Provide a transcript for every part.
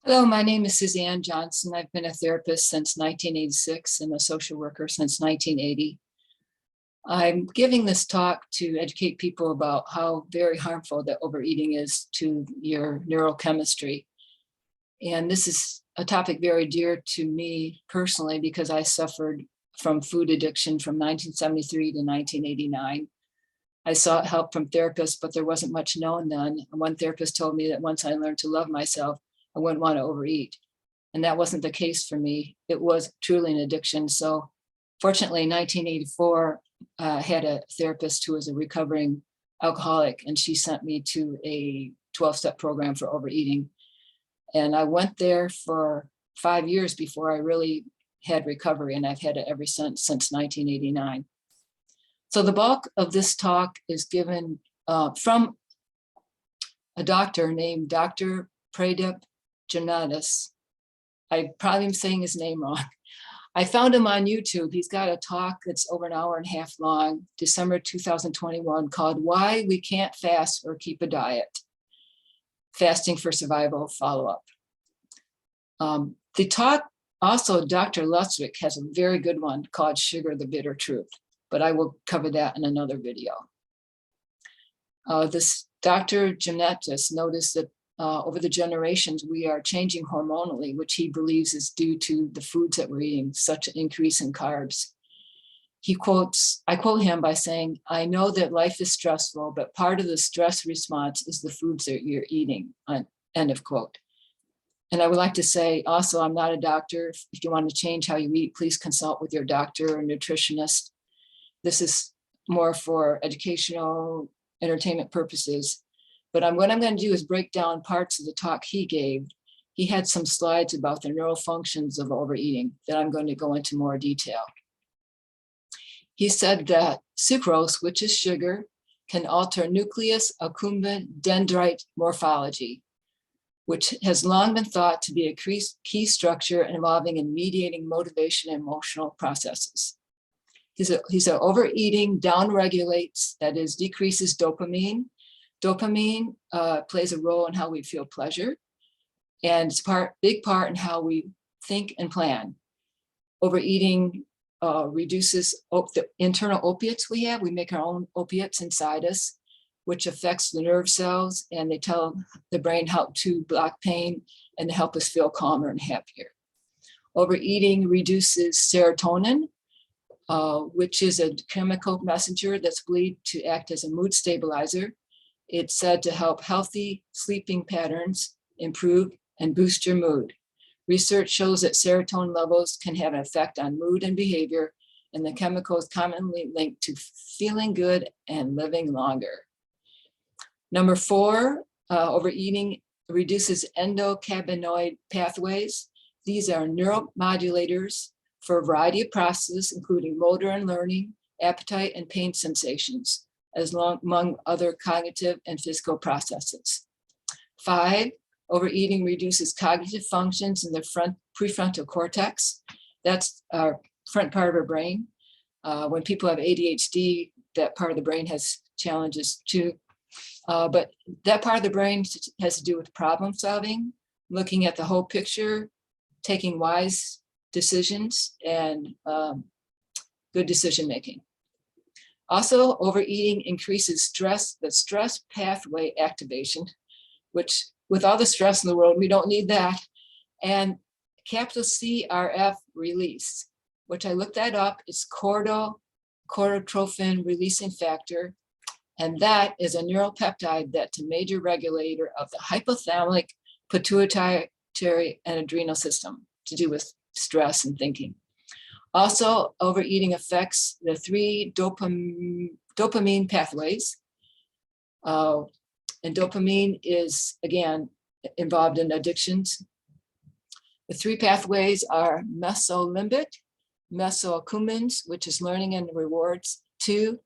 Hello, my name is Suzanne Johnson. I've been a therapist since 1986 and a social worker since 1980. I'm giving this talk to educate people about how very harmful that overeating is to your neurochemistry. And this is a topic very dear to me personally because I suffered from food addiction from 1973 to 1989. I sought help from therapists, but there wasn't much known then. One therapist told me that once I learned to love myself, I wouldn't want to overeat. And that wasn't the case for me. It was truly an addiction. So fortunately, in 1984, I had a therapist who was a recovering alcoholic, and she sent me to a 12-step program for overeating. And I went there for 5 years before I really had recovery, and I've had it ever since 1989. So the bulk of this talk is given from a doctor named Dr. Pradip Janadas. I probably am saying his name wrong. I found him on YouTube. He's got a talk that's over an hour and a half long, December 2021, called Why We Can't Fast or Keep a Diet, Fasting for Survival Follow-Up. The talk, also Dr. Luswig has a very good one called Sugar, the Bitter Truth, but I will cover that in another video. This Dr. Janadas noticed that over the generations, we are changing hormonally, which he believes is due to the foods that we're eating, such an increase in carbs. I quote him by saying, I know that life is stressful, but part of the stress response is the foods that you're eating, end of quote. And I would like to say also, I'm not a doctor. If you want to change how you eat, please consult with your doctor or nutritionist. This is more for educational, entertainment purposes. But what I'm going to do is break down parts of the talk he gave. He had some slides about the neurofunctions of overeating that I'm going to go into more detail. He said that sucrose, which is sugar, can alter nucleus accumbens dendrite morphology, which has long been thought to be a key structure involving in mediating motivation and emotional processes. He said overeating downregulates, that is, decreases dopamine. Dopamine plays a role in how we feel pleasure, and it's big part in how we think and plan. Overeating reduces the internal opiates we have. We make our own opiates inside us, which affects the nerve cells, and they tell the brain how to block pain and help us feel calmer and happier. Overeating reduces serotonin, which is a chemical messenger that's believed to act as a mood stabilizer. It's said to help healthy sleeping patterns improve and boost your mood. Research shows that serotonin levels can have an effect on mood and behavior, and the chemical is commonly linked to feeling good and living longer. Number 4, overeating reduces endocannabinoid pathways. These are neuromodulators for a variety of processes, including motor and learning, appetite, and pain sensations, among other cognitive and physical processes. 5, overeating reduces cognitive functions in the prefrontal cortex. That's our front part of our brain. When people have ADHD, that part of the brain has challenges too. But that part of the brain has to do with problem solving, looking at the whole picture, taking wise decisions, and good decision making. Also, overeating increases stress, the stress pathway activation, which with all the stress in the world, we don't need that. And capital CRF release, which I looked that up, it's corticotrophin releasing factor. And that is a neuropeptide that's a major regulator of the hypothalamic, pituitary, and adrenal system to do with stress and thinking. Also, overeating affects the 3 dopamine pathways. And dopamine is, again, involved in addictions. The 3 pathways are mesolimbic, mesoaccumbens, which is learning and rewards, 2,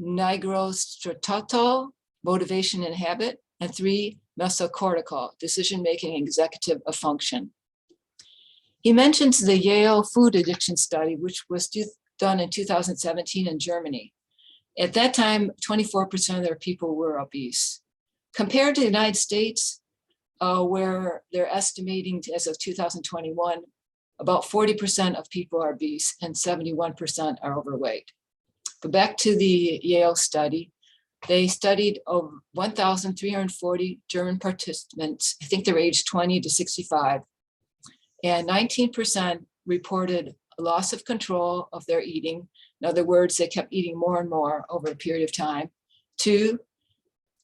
nigrostriatal, motivation and habit, and 3, mesocortical, decision-making and executive function. He mentions the Yale food addiction study, which was done in 2017 in Germany. At that time, 24% of their people were obese. Compared to the United States, where they're estimating as of 2021, about 40% of people are obese and 71% are overweight. But back to the Yale study, they studied over 1,340 German participants. I think they're aged 20 to 65. And 19% reported a loss of control of their eating. In other words, they kept eating more and more over a period of time. 2,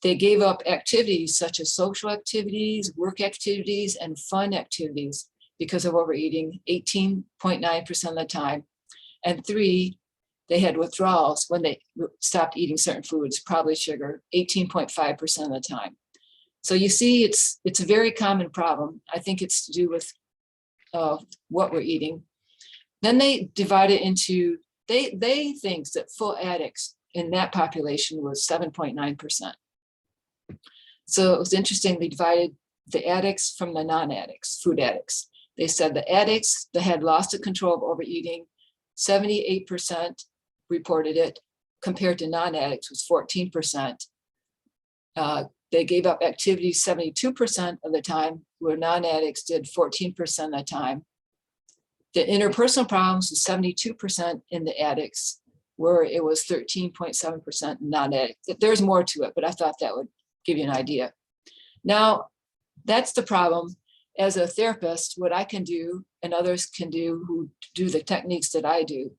they gave up activities such as social activities, work activities, and fun activities because of overeating, 18.9% of the time. And 3, they had withdrawals when they stopped eating certain foods, probably sugar, 18.5% of the time. So you see, it's a very common problem. I think it's to do with what we're eating. Then they divide it into, they think that full addicts in that population was 7.9%. So it was interesting, they divided the addicts from the non-addicts, food addicts. They said the addicts that had lost the control of overeating, 78% reported it, compared to non-addicts was 14%. They gave up activities 72% of the time, where non-addicts did 14% of the time. The interpersonal problems was 72% in the addicts, where it was 13.7% non-addicts. There's more to it, but I thought that would give you an idea. Now, that's the problem. As a therapist, what I can do and others can do who do the techniques that I do.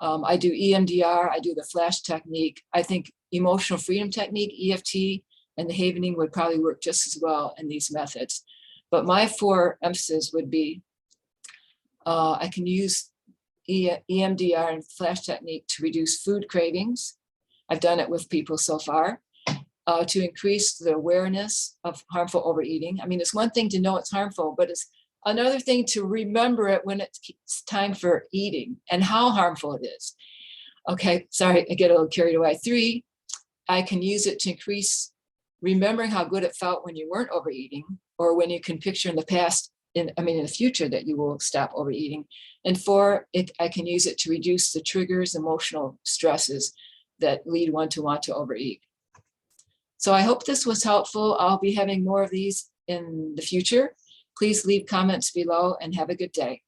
I do EMDR, I do the flash technique. I think emotional freedom technique, EFT, and the Havening would probably work just as well in these methods. But my 4 emphasis would be, I can use EMDR and flash technique to reduce food cravings. I've done it with people so far. To increase the awareness of harmful overeating. I mean, it's one thing to know it's harmful, but it's another thing to remember it when it's time for eating and how harmful it is. Okay, sorry, I get a little carried away. 3, I can use it to increase remembering how good it felt when you weren't overeating, or when you can picture in the past, in the future, that you will stop overeating. And 4, I can use it to reduce the triggers, emotional stresses that lead one to want to overeat. So I hope this was helpful. I'll be having more of these in the future. Please leave comments below and have a good day.